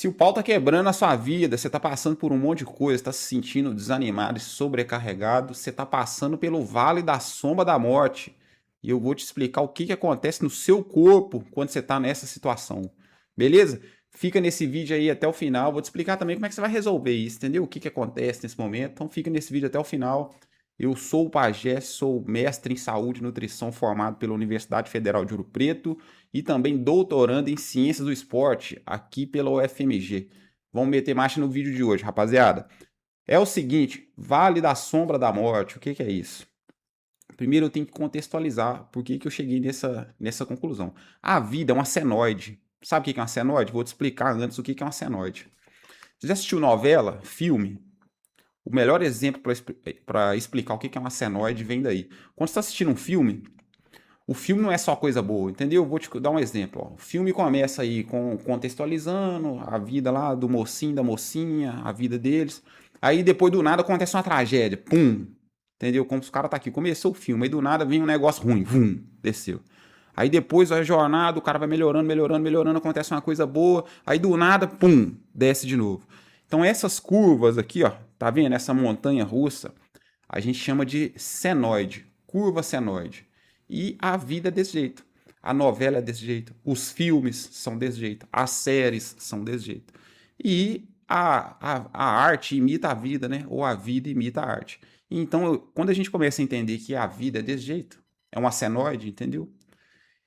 Se o pau tá quebrando a sua vida, você tá passando por um monte de coisa, tá se sentindo desanimado e sobrecarregado, você tá passando pelo vale da sombra da morte. E eu vou te explicar o que que acontece no seu corpo quando você tá nessa situação. Beleza? Fica nesse vídeo aí até o final. Vou te explicar também como é que você vai resolver isso, entendeu? O que que acontece nesse momento. Então fica nesse vídeo até o final. Eu sou o Pajé, sou mestre em saúde e nutrição formado pela Universidade Federal de Ouro Preto e também doutorando em ciências do esporte aqui pela UFMG. Vamos meter marcha no vídeo de hoje, rapaziada. É o seguinte, Vale da Sombra da Morte, o que que é isso? Primeiro eu tenho que contextualizar por que que eu cheguei nessa conclusão. A vida é uma senoide. Sabe o que é uma senoide? Vou te explicar antes o que é uma senoide. Você já assistiu novela, filme? O melhor exemplo para explicar o que é uma senoide vem daí. Quando você está assistindo um filme, o filme não é só coisa boa, entendeu? Vou te dar um exemplo. Ó. O filme começa aí contextualizando a vida lá do mocinho, da mocinha, a vida deles. Aí depois do nada acontece uma tragédia. Pum! Entendeu? Como se o cara tá aqui. Começou o filme, aí do nada vem um negócio ruim. Vum! Desceu. Aí depois a jornada, o cara vai melhorando, melhorando, melhorando, acontece uma coisa boa. Aí do nada, pum! Desce de novo. Então essas curvas aqui, ó, tá vendo? Essa montanha russa, a gente chama de senoide, curva senoide. E a vida é desse jeito. A novela é desse jeito. Os filmes são desse jeito. As séries são desse jeito. E a arte imita a vida, né? Ou a vida imita a arte. Então, quando a gente começa a entender que a vida é desse jeito, é uma senoide, entendeu?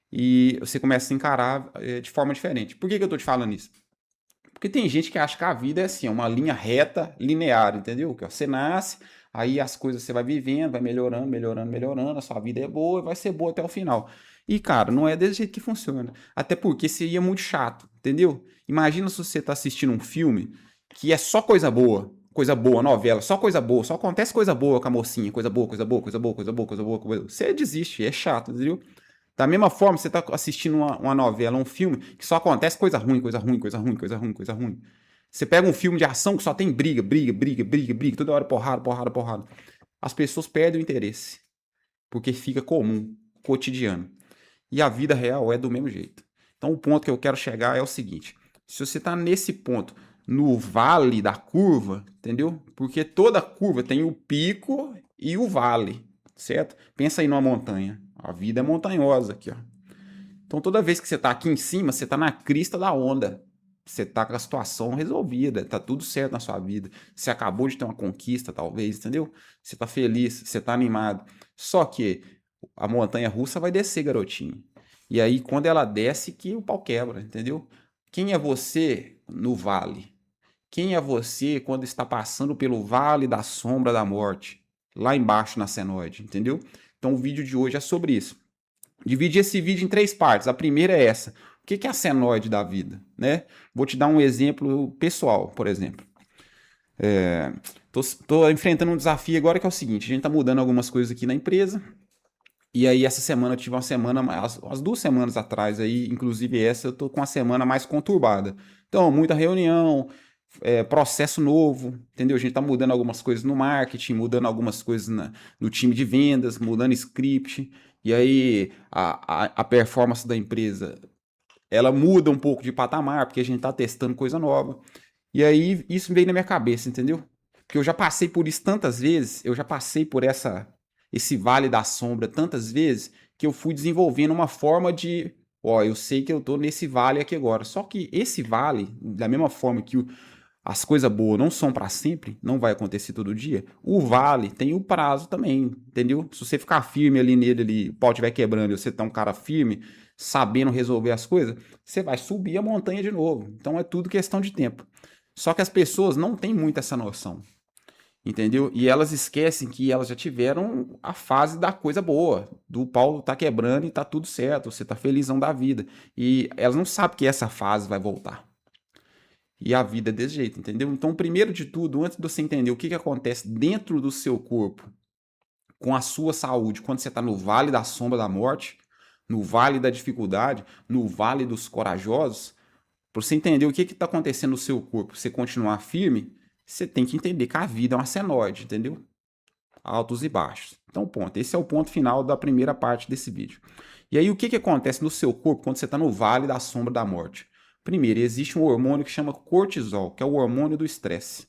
E você começa a encarar de forma diferente. Por que eu tô te falando isso? Porque tem gente que acha que a vida é assim, uma linha reta, linear, entendeu? Que você nasce, aí as coisas você vai vivendo, vai melhorando, melhorando, melhorando, a sua vida é boa e vai ser boa até o final. E, cara, não é desse jeito que funciona. Até porque seria muito chato, entendeu? Imagina se você tá assistindo um filme que é só coisa boa, novela, só coisa boa, só acontece coisa boa com a mocinha, coisa boa, coisa boa, coisa boa, coisa boa, coisa boa, coisa boa. Você desiste, é chato, entendeu? Da mesma forma, você está assistindo uma novela, um filme, que só acontece coisa ruim, coisa ruim, coisa ruim, coisa ruim, coisa ruim. Você pega um filme de ação que só tem briga, briga, briga, briga, briga, toda hora porrada, porrada, porrada. As pessoas perdem o interesse, porque fica comum, cotidiano. E a vida real é do mesmo jeito. Então o ponto que eu quero chegar é o seguinte: se você está nesse ponto, no vale da curva, entendeu? Porque toda curva tem o pico e o vale, certo? Pensa aí numa montanha. A vida é montanhosa aqui, ó. Então toda vez que você está aqui em cima, você está na crista da onda. Você está com a situação resolvida, tá tudo certo na sua vida. Você acabou de ter uma conquista, talvez, entendeu? Você está feliz, você está animado. Só que a montanha russa vai descer, garotinho. E aí, quando ela desce, que o pau quebra, entendeu? Quem é você no vale? Quem é você quando está passando pelo vale da sombra da morte? Lá embaixo na senoide, entendeu? Então o vídeo de hoje é sobre isso. Dividi esse vídeo em três partes. A primeira é essa. O que é a senoide da vida? Né? Vou te dar um exemplo pessoal, por exemplo. Tô enfrentando um desafio agora que é o seguinte: a gente tá mudando algumas coisas aqui na empresa. E aí, essa semana eu tive uma semana, as 2 semanas atrás aí, inclusive essa, eu tô com uma semana mais conturbada. Então, muita reunião, processo novo, entendeu? A gente tá mudando algumas coisas no marketing, mudando algumas coisas no time de vendas, mudando script. E aí, a performance da empresa, ela muda um pouco de patamar, porque a gente tá testando coisa nova. E aí, isso veio na minha cabeça, entendeu? Porque eu já passei por isso tantas vezes, eu já passei por esse vale da sombra tantas vezes, que eu fui desenvolvendo uma forma de, ó, eu sei que eu tô nesse vale aqui agora. Só que esse vale, da mesma forma que as coisas boas não são para sempre, não vai acontecer todo dia, o vale tem o prazo também, entendeu? Se você ficar firme ali nele, ali, o pau estiver quebrando e você tá um cara firme, sabendo resolver as coisas, você vai subir a montanha de novo. Então é tudo questão de tempo. Só que as pessoas não têm muito essa noção, entendeu? E elas esquecem que elas já tiveram a fase da coisa boa, do pau tá quebrando e tá tudo certo, você tá felizão da vida. E elas não sabem que essa fase vai voltar. E a vida é desse jeito, entendeu? Então, primeiro de tudo, antes de você entender o que, que acontece dentro do seu corpo com a sua saúde, quando você está no vale da sombra da morte, no vale da dificuldade, no vale dos corajosos, para você entender o que está acontecendo no seu corpo, você continuar firme, você tem que entender que a vida é uma senoide, entendeu? Altos e baixos. Então, ponto. Esse é o ponto final da primeira parte desse vídeo. E aí, o que, que acontece no seu corpo quando você está no vale da sombra da morte? Primeiro, existe um hormônio que chama cortisol, que é o hormônio do estresse.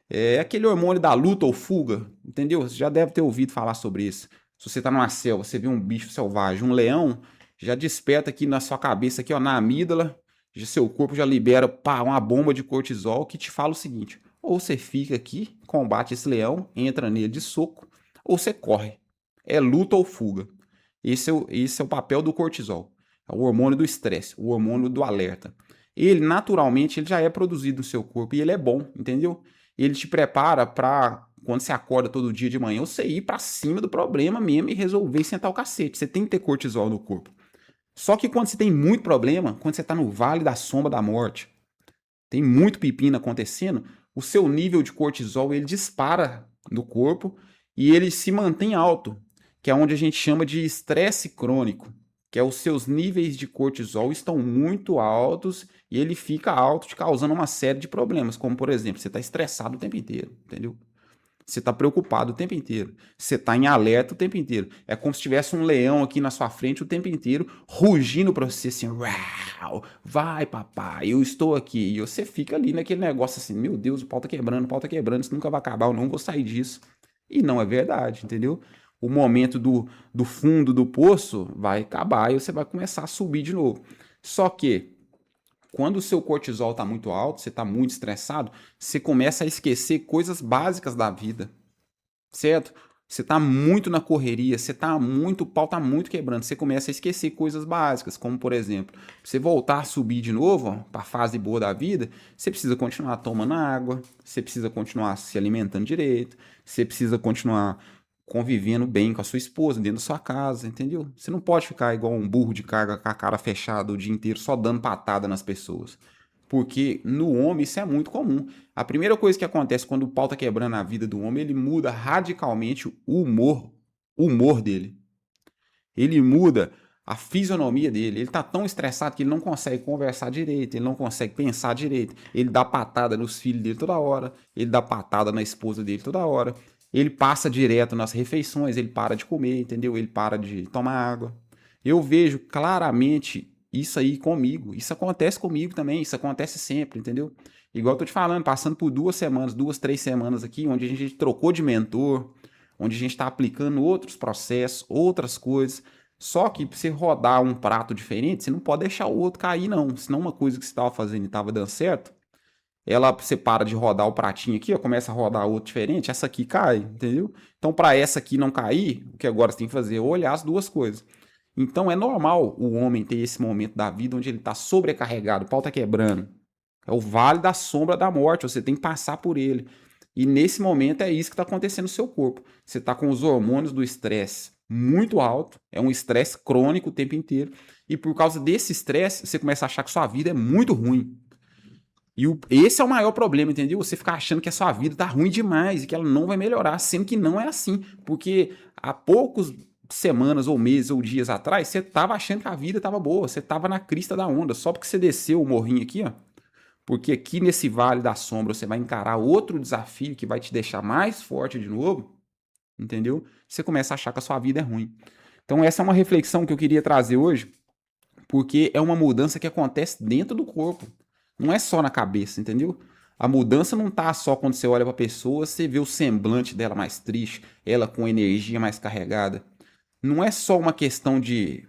É aquele hormônio da luta ou fuga, entendeu? Você já deve ter ouvido falar sobre isso. Se você está numa selva, você vê um bicho selvagem, um leão, já desperta aqui na sua cabeça, aqui, ó, na amígdala, seu corpo já libera pá, uma bomba de cortisol que te fala o seguinte: ou você fica aqui, combate esse leão, entra nele de soco, ou você corre. É luta ou fuga. Esse é o papel do cortisol. É o hormônio do estresse, o hormônio do alerta. Ele, naturalmente, ele já é produzido no seu corpo e ele é bom, entendeu? Ele te prepara para quando você acorda todo dia de manhã, você ir para cima do problema mesmo e resolver e sentar o cacete. Você tem que ter cortisol no corpo. Só que quando você tem muito problema, quando você está no vale da sombra da morte, tem muito pepino acontecendo, o seu nível de cortisol ele dispara no corpo e ele se mantém alto, que é onde a gente chama de estresse crônico, que é os seus níveis de cortisol estão muito altos e ele fica alto, te causando uma série de problemas, como por exemplo, você está estressado o tempo inteiro, entendeu? Você está preocupado o tempo inteiro. Você está em alerta o tempo inteiro. É como se tivesse um leão aqui na sua frente o tempo inteiro, rugindo para você assim, Rau, vai papai, eu estou aqui. E você fica ali naquele negócio assim, meu Deus, o pau tá quebrando, isso nunca vai acabar, eu não vou sair disso. E não é verdade, entendeu? O momento do fundo do poço vai acabar e você vai começar a subir de novo. Só que quando o seu cortisol está muito alto, você está muito estressado, você começa a esquecer coisas básicas da vida, certo? Você está muito na correria, você está muito, o pau está muito quebrando, você começa a esquecer coisas básicas, como por exemplo, você voltar a subir de novo para a fase boa da vida, você precisa continuar tomando água, você precisa continuar se alimentando direito, você precisa continuar convivendo bem com a sua esposa dentro da sua casa, entendeu? Você não pode ficar igual um burro de carga com a cara fechada o dia inteiro só dando patada nas pessoas. Porque no homem isso é muito comum. A primeira coisa que acontece quando o pau tá quebrando a vida do homem, ele muda radicalmente o humor dele. Ele muda a fisionomia dele. Ele tá tão estressado que ele não consegue conversar direito, ele não consegue pensar direito. Ele dá patada nos filhos dele toda hora, ele dá patada na esposa dele toda hora. Ele passa direto nas refeições, ele para de comer, entendeu? Ele para de tomar água. Eu vejo claramente isso aí comigo. Isso acontece comigo também, isso acontece sempre, entendeu? Igual eu tô te falando, passando por 2 semanas, 2, 3 semanas aqui, onde a gente trocou de mentor, onde a gente está aplicando outros processos, outras coisas. Só que para você rodar um prato diferente, você não pode deixar o outro cair, não. Senão uma coisa que você estava fazendo e estava dando certo, ela você para de rodar o pratinho aqui, ó, começa a rodar outro diferente, essa aqui cai, entendeu? Então, para essa aqui não cair, o que agora você tem que fazer é olhar as duas coisas. Então, é normal o homem ter esse momento da vida onde ele está sobrecarregado, o pau está quebrando. É o vale da sombra da morte, você tem que passar por ele. E nesse momento é isso que está acontecendo no seu corpo. Você está com os hormônios do estresse muito alto, é um estresse crônico o tempo inteiro. E por causa desse estresse, você começa a achar que sua vida é muito ruim. E esse é o maior problema, entendeu? Você ficar achando que a sua vida tá ruim demais e que ela não vai melhorar, sendo que não é assim. Porque há poucos semanas ou meses ou dias atrás, você tava achando que a vida tava boa, você tava na crista da onda, só porque você desceu o morrinho aqui, ó. Porque aqui nesse vale da sombra você vai encarar outro desafio que vai te deixar mais forte de novo, entendeu? Você começa a achar que a sua vida é ruim. Então essa é uma reflexão que eu queria trazer hoje, porque é uma mudança que acontece dentro do corpo. Não é só na cabeça, entendeu? A mudança não tá só quando você olha para a pessoa, você vê o semblante dela mais triste, ela com energia mais carregada. Não é só uma questão de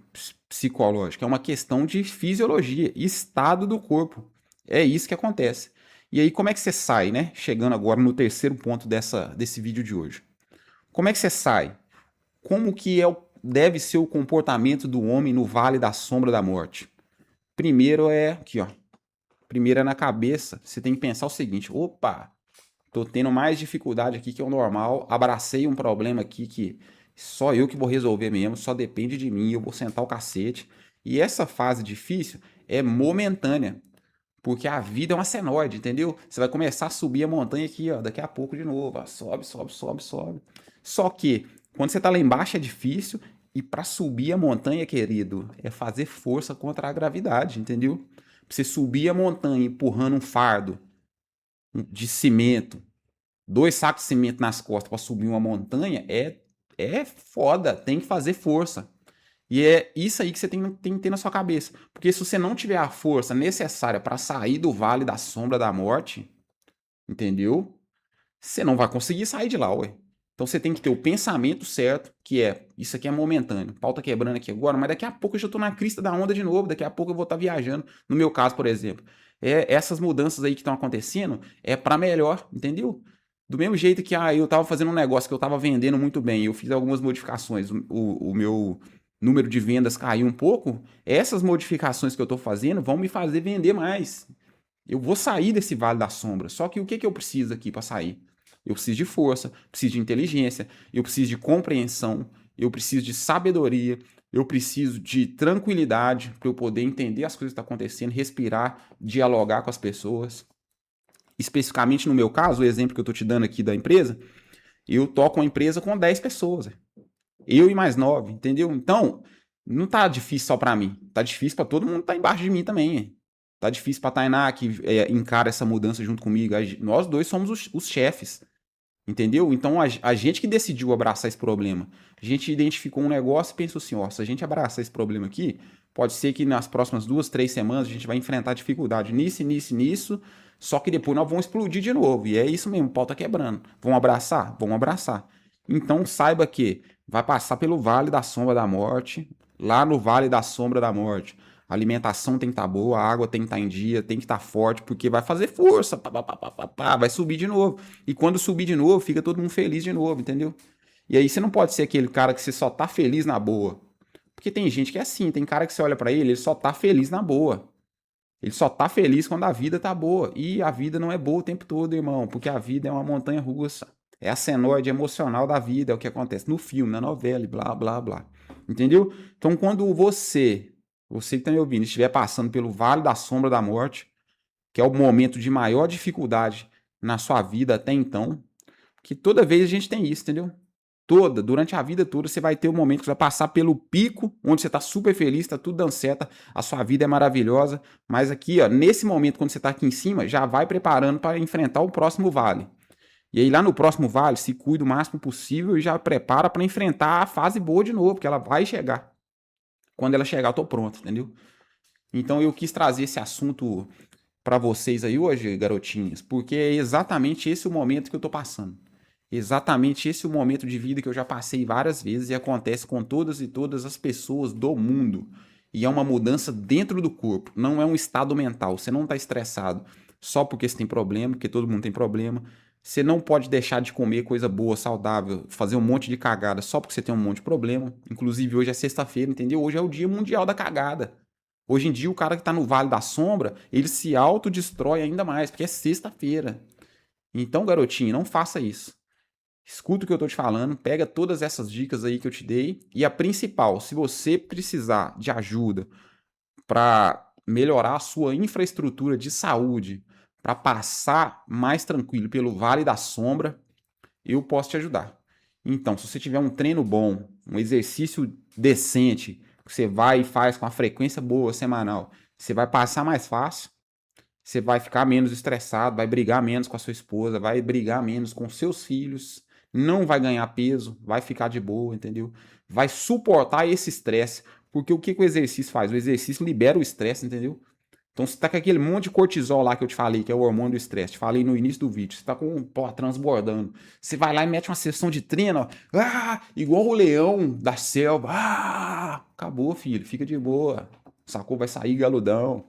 psicológica, é uma questão de fisiologia, estado do corpo. É isso que acontece. E aí, como é que você sai, né? Chegando agora no terceiro ponto desse vídeo de hoje. Como é que você sai? Como que deve ser o comportamento do homem no vale da sombra da morte? Primeiro é aqui, ó. Primeiro é na cabeça. Você tem que pensar o seguinte: opa, tô tendo mais dificuldade aqui que é o normal. Abracei um problema aqui que só eu que vou resolver mesmo, só depende de mim, eu vou sentar o cacete. E essa fase difícil é momentânea, porque a vida é uma senoide, entendeu? Você vai começar a subir a montanha aqui, ó, daqui a pouco de novo, ó, sobe, sobe, sobe, sobe. Só que quando você tá lá embaixo é difícil e para subir a montanha, querido, é fazer força contra a gravidade, entendeu? Pra você subir a montanha empurrando um fardo de cimento, 2 sacos de cimento nas costas para subir uma montanha é foda, tem que fazer força. E é isso aí que você tem que ter na sua cabeça. Porque se você não tiver a força necessária para sair do vale da sombra da morte, entendeu? Você não vai conseguir sair de lá, ué. Então você tem que ter o pensamento certo, que é, isso aqui é momentâneo. O pau tá quebrando aqui agora, mas daqui a pouco eu já tô na crista da onda de novo, daqui a pouco eu vou estar viajando. No meu caso, por exemplo, essas mudanças aí que estão acontecendo é para melhor, entendeu? Do mesmo jeito que eu tava fazendo um negócio que eu tava vendendo muito bem, eu fiz algumas modificações, o meu número de vendas caiu um pouco, essas modificações que eu tô fazendo vão me fazer vender mais. Eu vou sair desse vale da sombra. Só que o que eu preciso aqui para sair? Eu preciso de força, preciso de inteligência, eu preciso de compreensão, eu preciso de sabedoria, eu preciso de tranquilidade para eu poder entender as coisas que estão acontecendo, respirar, dialogar com as pessoas. Especificamente no meu caso, o exemplo que eu estou te dando aqui da empresa, eu toco uma empresa com 10 pessoas. Eu e mais 9, entendeu? Então, não tá difícil só para mim. Tá difícil para todo mundo que tá embaixo de mim também. Tá difícil pra Tainá, que encara essa mudança junto comigo. Nós dois somos os chefes. Entendeu? Então a gente que decidiu abraçar esse problema. A gente identificou um negócio e pensou assim: ó, se a gente abraçar esse problema aqui, pode ser que nas próximas 2, 3 semanas a gente vai enfrentar dificuldade nisso, nisso, nisso. Só que depois nós vamos explodir de novo. E é isso mesmo, o pau tá quebrando. Vamos abraçar? Vamos abraçar. Então saiba que vai passar pelo vale da sombra da morte, lá no vale da sombra da morte. A alimentação tem que estar boa, a água tem que estar em dia, tem que estar forte, porque vai fazer força, vai subir de novo. E quando subir de novo, fica todo mundo feliz de novo, entendeu? E aí você não pode ser aquele cara que você só tá feliz na boa. Porque tem gente que é assim, tem cara que você olha para ele só tá feliz na boa. Ele só tá feliz quando a vida tá boa. E a vida não é boa o tempo todo, irmão, porque a vida é uma montanha russa. É a senoide emocional da vida, é o que acontece no filme, na novela, e blá, blá, blá. Entendeu? Então, quando você que tá me ouvindo, estiver passando pelo vale da sombra da morte, que é o momento de maior dificuldade na sua vida até então, que toda vez a gente tem isso, entendeu? Durante a vida toda, você vai ter um momento que você vai passar pelo pico, onde você tá super feliz, tá tudo dando certo, a sua vida é maravilhosa, mas aqui, ó, nesse momento, quando você tá aqui em cima, já vai preparando para enfrentar o próximo vale. E aí lá no próximo vale, se cuida o máximo possível e já prepara para enfrentar a fase boa de novo, porque ela vai chegar. Quando ela chegar, eu tô pronto, entendeu? Então eu quis trazer esse assunto para vocês aí hoje, garotinhas, porque é exatamente esse o momento que eu tô passando. Exatamente esse o momento de vida que eu já passei várias vezes e acontece com todas e todas as pessoas do mundo. E é uma mudança dentro do corpo, não é um estado mental. Você não está estressado só porque você tem problema, porque todo mundo tem problema. Você não pode deixar de comer coisa boa, saudável, fazer um monte de cagada só porque você tem um monte de problema. Inclusive, hoje é sexta-feira, entendeu? Hoje é o dia mundial da cagada. Hoje em dia, o cara que tá no Vale da Sombra, ele se autodestrói ainda mais, porque é sexta-feira. Então, garotinho, não faça isso. Escuta o que eu tô te falando, pega todas essas dicas aí que eu te dei. E a principal, se você precisar de ajuda para melhorar a sua infraestrutura de saúde, para passar mais tranquilo pelo Vale da Sombra, eu posso te ajudar. Então, se você tiver um treino bom, um exercício decente, que você vai e faz com a frequência boa semanal, você vai passar mais fácil, você vai ficar menos estressado, vai brigar menos com a sua esposa, vai brigar menos com seus filhos, não vai ganhar peso, vai ficar de boa, entendeu? Vai suportar esse estresse, porque o que o exercício faz? O exercício libera o estresse, entendeu? Então você tá com aquele monte de cortisol lá que eu te falei, que é o hormônio do estresse, te falei no início do vídeo, você tá com o pó transbordando. Você vai lá e mete uma sessão de treino, ó, igual o leão da selva. Acabou, filho, fica de boa. Sacou? Vai sair galudão.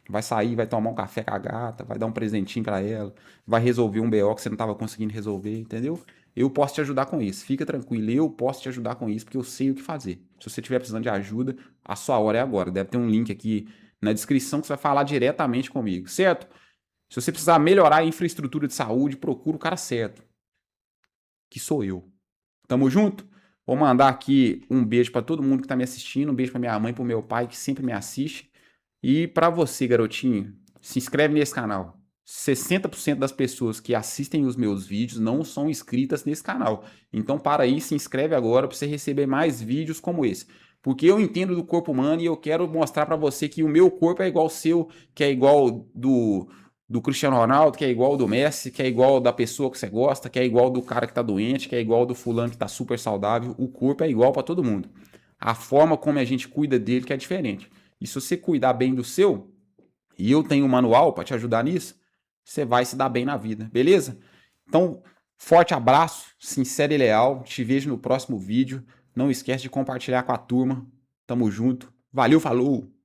Vai sair, vai tomar um café com a gata, vai dar um presentinho pra ela, vai resolver um BO que você não tava conseguindo resolver, entendeu? Eu posso te ajudar com isso. Fica tranquilo, eu posso te ajudar com isso, porque eu sei o que fazer. Se você estiver precisando de ajuda, a sua hora é agora. Deve ter um link aqui na descrição que você vai falar diretamente comigo, certo? Se você precisar melhorar a infraestrutura de saúde, procura o cara certo, que sou eu. Tamo junto? Vou mandar aqui um beijo pra todo mundo que tá me assistindo, um beijo pra minha mãe, pro meu pai que sempre me assiste. E pra você, garotinho, se inscreve nesse canal. 60% das pessoas que assistem os meus vídeos não são inscritas nesse canal. Então para aí, se inscreve agora para você receber mais vídeos como esse. Porque eu entendo do corpo humano e eu quero mostrar para você que o meu corpo é igual ao seu, que é igual do Cristiano Ronaldo, que é igual do Messi, que é igual da pessoa que você gosta, que é igual do cara que tá doente, que é igual do fulano que tá super saudável. O corpo é igual para todo mundo. a forma como a gente cuida dele que é diferente. E se você cuidar bem do seu, e eu tenho um manual para te ajudar nisso, você vai se dar bem na vida, beleza? Então, forte abraço, sincero e leal. Te vejo no próximo vídeo. Não esquece de compartilhar com a turma. Tamo junto. Valeu, falou!